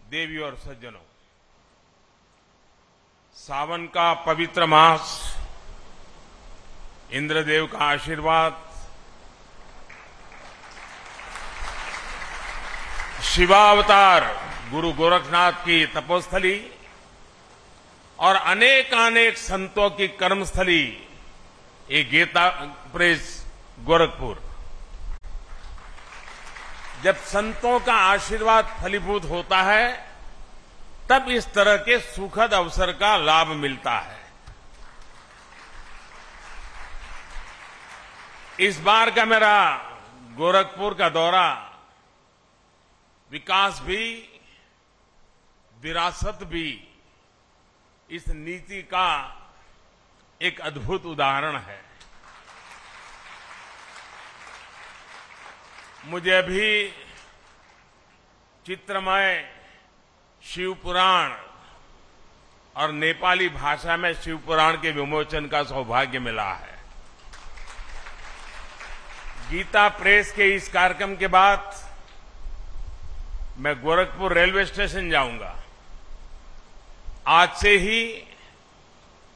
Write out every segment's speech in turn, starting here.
देवी और सज्जनों, सावन का पवित्र मास, इंद्रदेव का आशीर्वाद, शिवावतार गुरु गोरखनाथ की तपोस्थली और अनेकानेक संतों की कर्मस्थली ये गीता प्रेस गोरखपुर। जब संतों का आशीर्वाद फलीभूत होता है तब इस तरह के सुखद अवसर का लाभ मिलता है। इस बार का मेरा गोरखपुर का दौरा विकास भी, विरासत भी, इस नीति का एक अद्भुत उदाहरण है। मुझे अभी चित्रमय शिव पुराण और नेपाली भाषा में शिव पुराण के विमोचन का सौभाग्य मिला है। गीता प्रेस के इस कार्यक्रम के बाद मैं गोरखपुर रेलवे स्टेशन जाऊंगा। आज से ही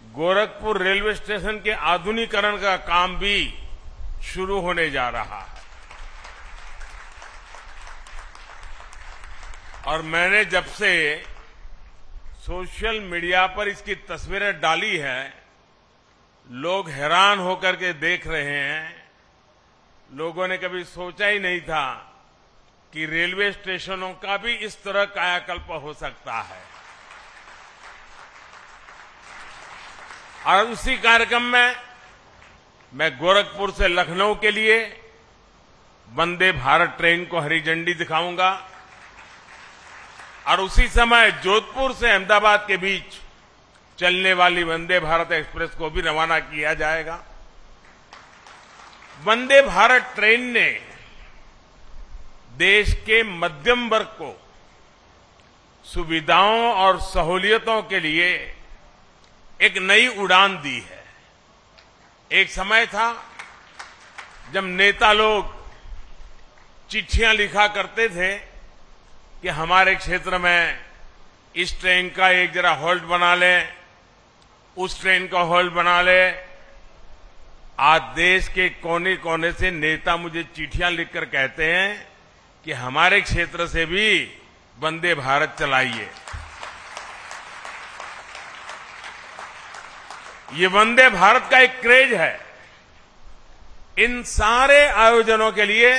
गोरखपुर रेलवे स्टेशन के आधुनिकीकरण का काम भी शुरू होने जा रहा है और मैंने जब से सोशल मीडिया पर इसकी तस्वीरें डाली है, लोग हैरान होकर के देख रहे हैं। लोगों ने कभी सोचा ही नहीं था कि रेलवे स्टेशनों का भी इस तरह कायाकल्प हो सकता है। और उसी कार्यक्रम में मैं गोरखपुर से लखनऊ के लिए वंदे भारत ट्रेन को हरी झंडी दिखाऊंगा और उसी समय जोधपुर से अहमदाबाद के बीच चलने वाली वंदे भारत एक्सप्रेस को भी रवाना किया जाएगा। वंदे भारत ट्रेन ने देश के मध्यम वर्ग को सुविधाओं और सहूलियतों के लिए एक नई उड़ान दी है। एक समय था जब नेता लोग चिट्ठियां लिखा करते थे कि हमारे क्षेत्र में इस ट्रेन का एक जरा होल्ड बना ले, उस ट्रेन का होल्ड बना ले। आज देश के कोने कोने से नेता मुझे चिट्ठियां लिखकर कहते हैं कि हमारे क्षेत्र से भी वंदे भारत चलाइए। ये वंदे भारत का एक क्रेज है। इन सारे आयोजनों के लिए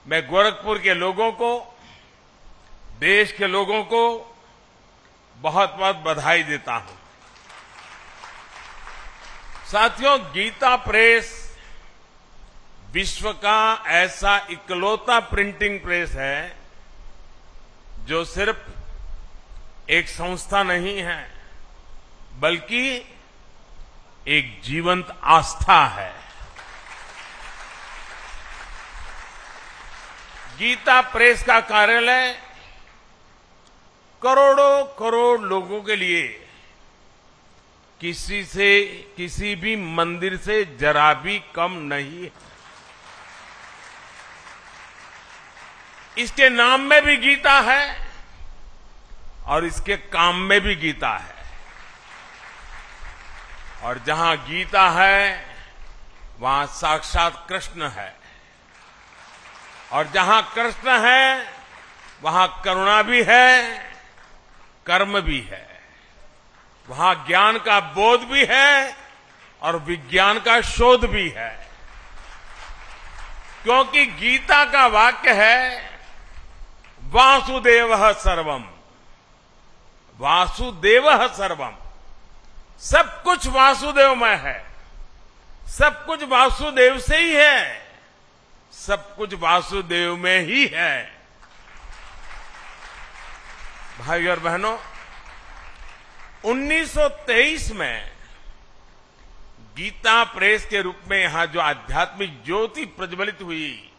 मैं गोरखपुर के लोगों को, देश के लोगों को बहुत बहुत बधाई देता हूं। साथियों, गीता प्रेस विश्व का ऐसा इकलौता प्रिंटिंग प्रेस है जो सिर्फ एक संस्था नहीं है बल्कि एक जीवंत आस्था है। गीता प्रेस का कार्यालय करोड़ों करोड़ लोगों के लिए किसी भी मंदिर से जरा भी कम नहीं है। इसके नाम में भी गीता है और इसके काम में भी गीता है। और जहां गीता है वहां साक्षात कृष्ण है और जहां कृष्ण है वहां करुणा भी है, कर्म भी है, वहां ज्ञान का बोध भी है और विज्ञान का शोध भी है। क्योंकि गीता का वाक्य है वासुदेवः सर्वम, वासुदेवः सर्वम। सब कुछ वासुदेवमय है, सब कुछ वासुदेव से ही है, सब कुछ वासुदेव में ही है। भाई और बहनों, 1923 में गीता प्रेस के रूप में यहां जो आध्यात्मिक ज्योति प्रज्वलित हुई,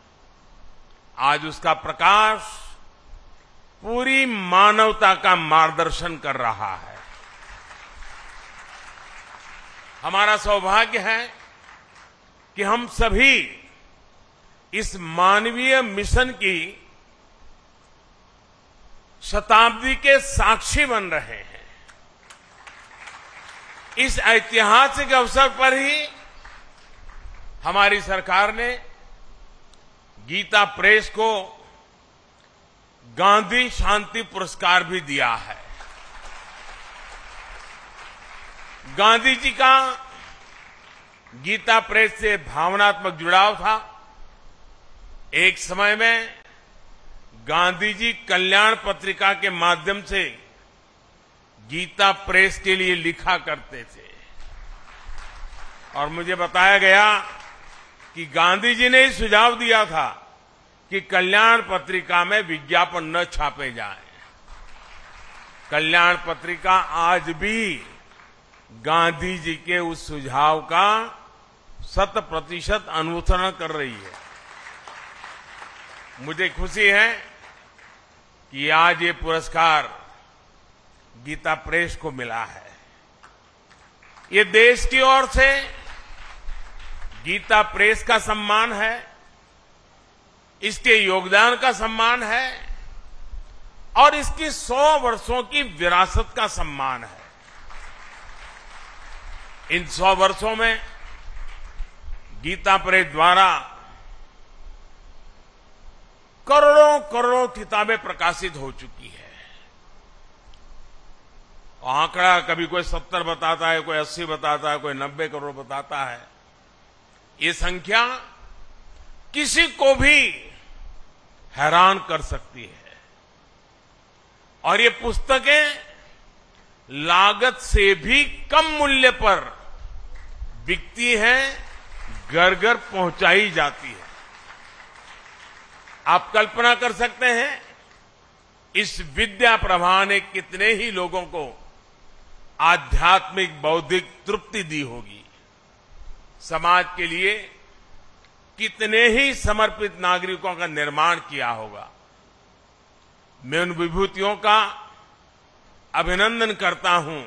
आज उसका प्रकाश पूरी मानवता का मार्गदर्शन कर रहा है। हमारा सौभाग्य है कि हम सभी इस मानवीय मिशन की शताब्दी के साक्षी बन रहे हैं। इस ऐतिहासिक अवसर पर ही हमारी सरकार ने गीता प्रेस को गांधी शांति पुरस्कार भी दिया है। गांधी जी का गीता प्रेस से भावनात्मक जुड़ाव था। एक समय में गांधी जी कल्याण पत्रिका के माध्यम से गीता प्रेस के लिए लिखा करते थे और मुझे बताया गया कि गांधी जी ने ही सुझाव दिया था कि कल्याण पत्रिका में विज्ञापन न छापे जाएं। कल्याण पत्रिका आज भी गांधी जी के उस सुझाव का 100% अनुसरण कर रही है। मुझे खुशी है कि आज ये पुरस्कार गीता प्रेस को मिला है। ये देश की ओर से गीता प्रेस का सम्मान है, इसके योगदान का सम्मान है और इसकी 100 वर्षों की विरासत का सम्मान है। इन 100 वर्षों में गीता प्रेस द्वारा करोड़ों करोड़ों किताबें प्रकाशित हो चुकी है। आंकड़ा कभी कोई 70 बताता है, कोई 80 बताता है, कोई 90 करोड़ बताता है। ये संख्या किसी को भी हैरान कर सकती है और ये पुस्तकें लागत से भी कम मूल्य पर बिकती हैं, घर घर पहुंचाई जाती है। आप कल्पना कर सकते हैं इस विद्या प्रवाह ने कितने ही लोगों को आध्यात्मिक बौद्धिक तृप्ति दी होगी, समाज के लिए कितने ही समर्पित नागरिकों का निर्माण किया होगा। मैं उन विभूतियों का अभिनंदन करता हूं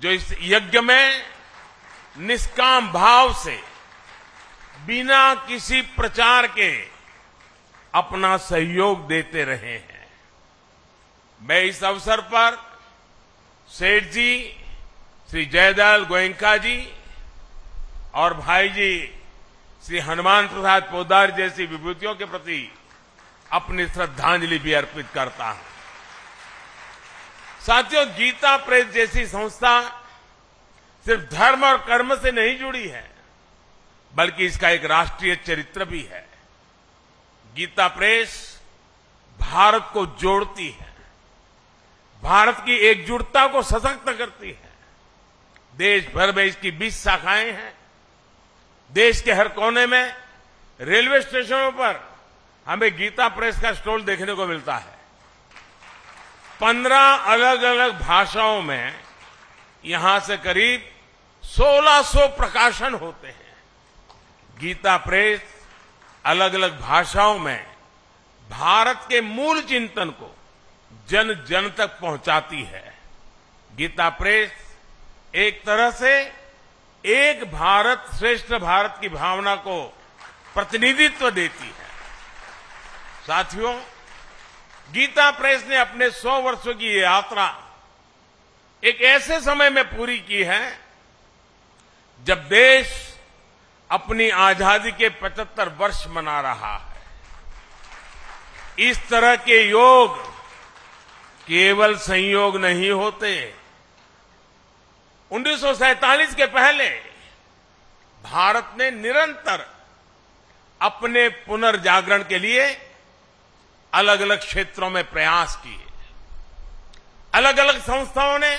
जो इस यज्ञ में निष्काम भाव से बिना किसी प्रचार के अपना सहयोग देते रहे हैं। मैं इस अवसर पर सेठ जी श्री जयदयाल गोयनका जी और भाई जी श्री हनुमान प्रसाद पोद्दार जैसी विभूतियों के प्रति अपनी श्रद्धांजलि भी अर्पित करता हूं। साथियों, गीता प्रेस जैसी संस्था सिर्फ धर्म और कर्म से नहीं जुड़ी है, बल्कि इसका एक राष्ट्रीय चरित्र भी है। गीता प्रेस भारत को जोड़ती है, भारत की एकजुटता को सशक्त करती है। देश भर में इसकी 20 शाखाएं हैं। देश के हर कोने में रेलवे स्टेशनों पर हमें गीता प्रेस का स्टॉल देखने को मिलता है। 15 अलग अलग भाषाओं में यहां से करीब 1600 प्रकाशन होते हैं। गीता प्रेस अलग अलग भाषाओं में भारत के मूल चिंतन को जन जन तक पहुंचाती है। गीता प्रेस एक तरह से एक भारत श्रेष्ठ भारत की भावना को प्रतिनिधित्व देती है। साथियों, गीता प्रेस ने अपने 100 वर्षों की ये यात्रा एक ऐसे समय में पूरी की है जब देश अपनी आजादी के 75 वर्ष मना रहा है। इस तरह के योग केवल संयोग नहीं होते। 1947 के पहले भारत ने निरंतर अपने पुनर्जागरण के लिए अलग अलग क्षेत्रों में प्रयास किए। अलग अलग संस्थाओं ने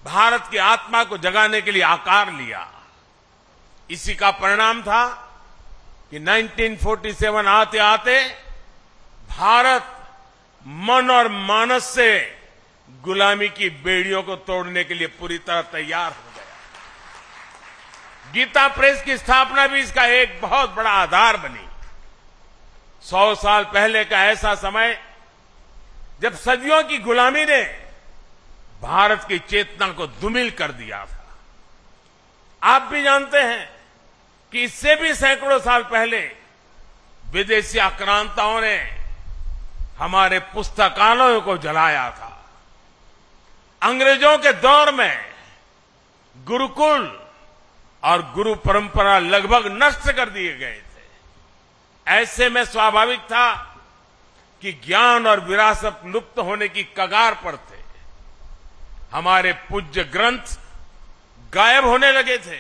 भारत की आत्मा को जगाने के लिए आकार लिया। इसी का परिणाम था कि 1947 आते आते भारत मन और मानस से गुलामी की बेड़ियों को तोड़ने के लिए पूरी तरह तैयार हो गया। गीता प्रेस की स्थापना भी इसका एक बहुत बड़ा आधार बनी। 100 साल पहले का ऐसा समय जब सदियों की गुलामी ने भारत की चेतना को धूमिल कर दिया था। आप भी जानते हैं कि इससे भी सैकड़ों साल पहले विदेशी आक्रांताओं ने हमारे पुस्तकालयों को जलाया था। अंग्रेजों के दौर में गुरुकुल और गुरु परंपरा लगभग नष्ट कर दिए गए थे। ऐसे में स्वाभाविक था कि ज्ञान और विरासत लुप्त होने की कगार पर थे। हमारे पूज्य ग्रंथ गायब होने लगे थे।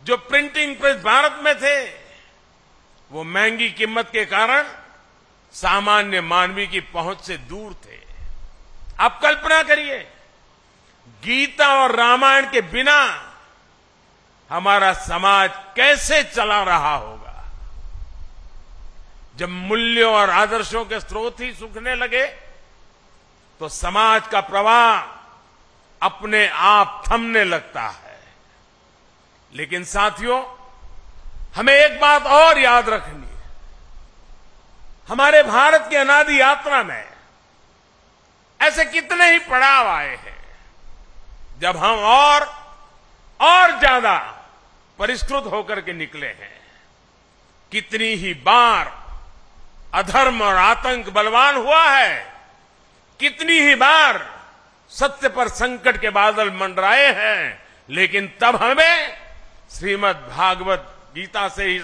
जो प्रिंटिंग प्रेस भारत में थे वो महंगी कीमत के कारण सामान्य मानवी की पहुंच से दूर थे। आप कल्पना करिए, गीता और रामायण के बिना हमारा समाज कैसे चला रहा होगा। जब मूल्यों और आदर्शों के स्रोत ही सूखने लगे तो समाज का प्रवाह अपने आप थमने लगता है। लेकिन साथियों, हमें एक बात और याद रखनी है। हमारे भारत की अनादि यात्रा में ऐसे कितने ही पड़ाव आए हैं जब हम और ज्यादा परिष्कृत होकर के निकले हैं। कितनी ही बार अधर्म और आतंक बलवान हुआ है, कितनी ही बार सत्य पर संकट के बादल मंडराए हैं, लेकिन तब हमें श्रीमद् भागवत गीता से ही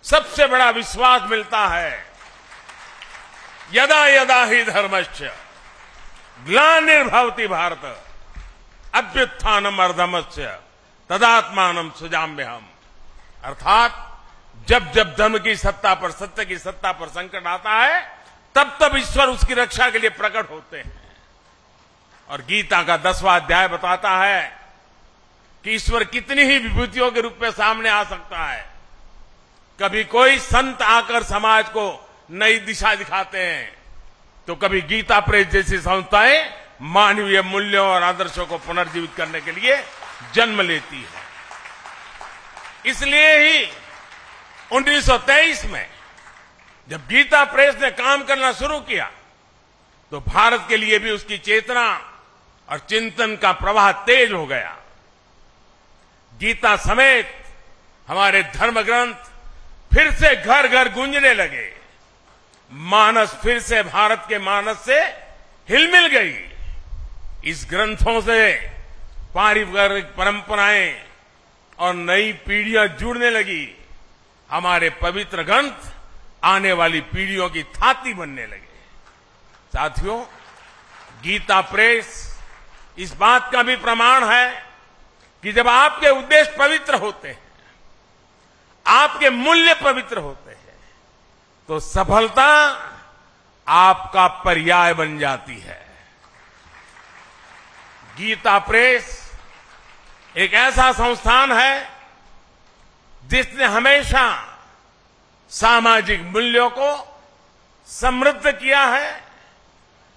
सबसे बड़ा विश्वास मिलता है। यदा यदा ही धर्मस्य ग्लानिर्भवति भारत अभ्युत्थानम अर्धमस्य तदात्मानम सुजाम्यहम। अर्थात जब जब धर्म की सत्ता पर, सत्य की सत्ता पर संकट आता है, तब तब ईश्वर उसकी रक्षा के लिए प्रकट होते हैं। और गीता का 10वां अध्याय बताता है कि ईश्वर कितनी ही विभूतियों के रूप में सामने आ सकता है। कभी कोई संत आकर समाज को नई दिशा दिखाते हैं, तो कभी गीता प्रेस जैसी संस्थाएं मानवीय मूल्यों और आदर्शों को पुनर्जीवित करने के लिए जन्म लेती है। इसलिए ही 1923 में जब गीता प्रेस ने काम करना शुरू किया तो भारत के लिए भी उसकी चेतना और चिंतन का प्रवाह तेज हो गया। गीता समेत हमारे धर्म ग्रंथ फिर से घर घर गूंजने लगे। मानस फिर से भारत के मानस से हिलमिल गई। इस ग्रंथों से पारिवारिक परंपराएं और नई पीढ़ियां जुड़ने लगी। हमारे पवित्र ग्रंथ आने वाली पीढ़ियों की थाती बनने लगे। साथियों, गीता प्रेस इस बात का भी प्रमाण है कि जब आपके उद्देश्य पवित्र होते हैं, आपके मूल्य पवित्र होते हैं, तो सफलता आपका पर्याय बन जाती है। गीता प्रेस एक ऐसा संस्थान है जिसने हमेशा सामाजिक मूल्यों को समृद्ध किया है,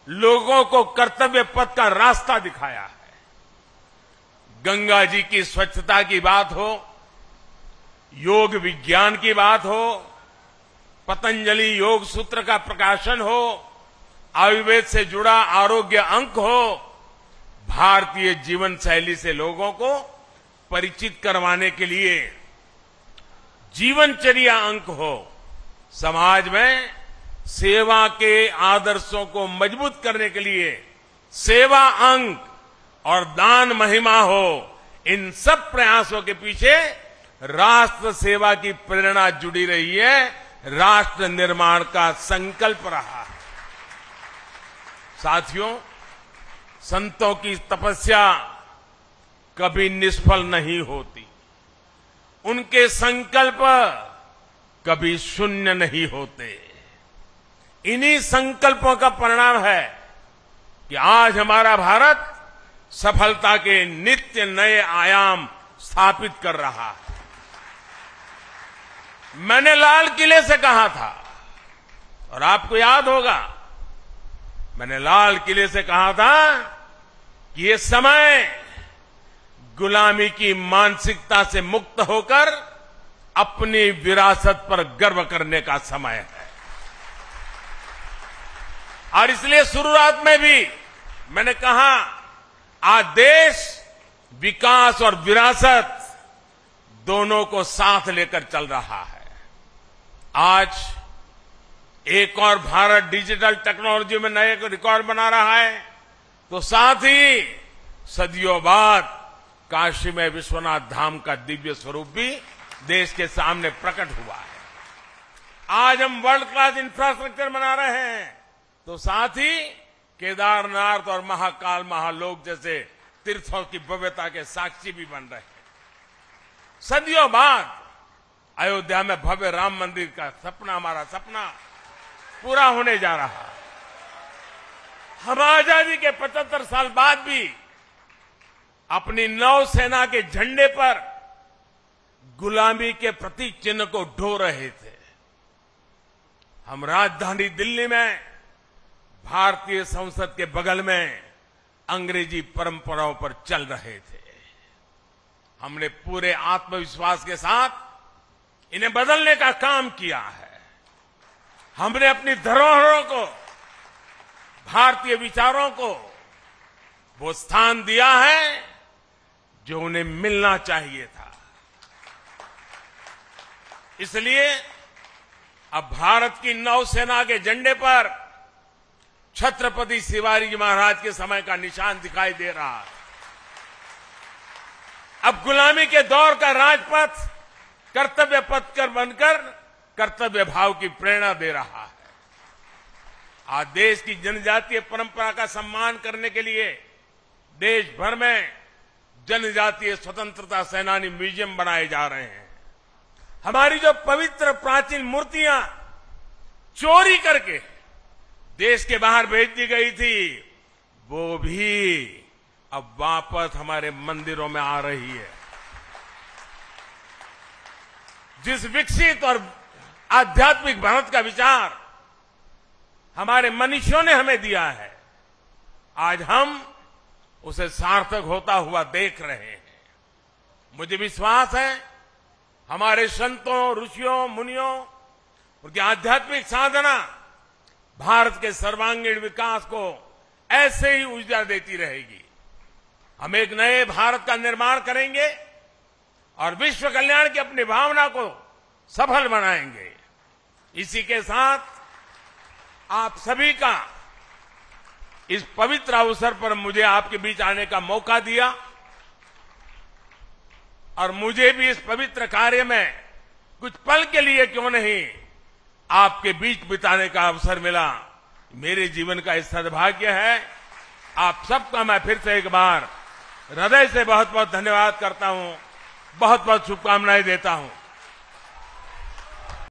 लोगों को कर्तव्य पथ का रास्ता दिखाया है। गंगा जी की स्वच्छता की बात हो, योग विज्ञान की बात हो, पतंजलि योग सूत्र का प्रकाशन हो, आयुर्वेद से जुड़ा आरोग्य अंक हो, भारतीय जीवन शैली से लोगों को परिचित करवाने के लिए जीवनचर्या अंक हो, समाज में सेवा के आदर्शों को मजबूत करने के लिए सेवा अंक और दान महिमा हो, इन सब प्रयासों के पीछे राष्ट्र सेवा की प्रेरणा जुड़ी रही है, राष्ट्र निर्माण का संकल्प रहा है। साथियों, संतों की तपस्या कभी निष्फल नहीं होती, उनके संकल्प कभी शून्य नहीं होते। इन्हीं संकल्पों का परिणाम है कि आज हमारा भारत सफलता के नित्य नए आयाम स्थापित कर रहा है। मैंने लाल किले से कहा था, और आपको याद होगा, मैंने लाल किले से कहा था कि ये समय गुलामी की मानसिकता से मुक्त होकर अपनी विरासत पर गर्व करने का समय है। और इसलिए शुरुआत में भी मैंने कहा, आज देश विकास और विरासत दोनों को साथ लेकर चल रहा है। आज एक और भारत डिजिटल टेक्नोलॉजी में नए रिकॉर्ड बना रहा है, तो साथ ही सदियों बाद काशी में विश्वनाथ धाम का दिव्य स्वरूप भी देश के सामने प्रकट हुआ है। आज हम वर्ल्ड क्लास इंफ्रास्ट्रक्चर बना रहे हैं, तो साथ ही केदारनाथ और महाकाल महालोक जैसे तीर्थों की भव्यता के साक्षी भी बन रहे हैं। सदियों बाद अयोध्या में भव्य राम मंदिर का सपना, हमारा सपना पूरा होने जा रहा है। हम आजादी के 75 साल बाद भी अपनी नौसेना के झंडे पर गुलामी के प्रतीक चिन्ह को ढो रहे थे। हम राजधानी दिल्ली में भारतीय संसद के बगल में अंग्रेजी परंपराओं पर चल रहे थे। हमने पूरे आत्मविश्वास के साथ इन्हें बदलने का काम किया है। हमने अपनी धरोहरों को, भारतीय विचारों को वो स्थान दिया है जो उन्हें मिलना चाहिए था। इसलिए अब भारत की नौसेना के झंडे पर छत्रपति शिवाजी महाराज के समय का निशान दिखाई दे रहा है। अब गुलामी के दौर का राजपथ कर्तव्य पथ कर बनकर कर्तव्य भाव की प्रेरणा दे रहा है। आज देश की जनजातीय परंपरा का सम्मान करने के लिए देश भर में जनजातीय स्वतंत्रता सेनानी म्यूजियम बनाए जा रहे हैं। हमारी जो पवित्र प्राचीन मूर्तियां चोरी करके देश के बाहर भेज दी गई थी, वो भी अब वापस हमारे मंदिरों में आ रही है। जिस विकसित और आध्यात्मिक भारत का विचार हमारे मनीषियों ने हमें दिया है, आज हम उसे सार्थक होता हुआ देख रहे हैं। मुझे विश्वास है हमारे संतों, ऋषियों, मुनियों, उनकी आध्यात्मिक साधना भारत के सर्वांगीण विकास को ऐसे ही ऊर्जा देती रहेगी। हम एक नए भारत का निर्माण करेंगे और विश्व कल्याण की अपनी भावना को सफल बनाएंगे। इसी के साथ आप सभी का इस पवित्र अवसर पर मुझे आपके बीच आने का मौका दिया और मुझे भी इस पवित्र कार्य में कुछ पल के लिए क्यों नहीं आपके बीच बिताने का अवसर मिला। मेरे जीवन का इस सद्भाग्य है। आप सबका मैं फिर से एक बार हृदय से बहुत बहुत धन्यवाद करता हूं, बहुत बहुत शुभकामनाएं देता हूं।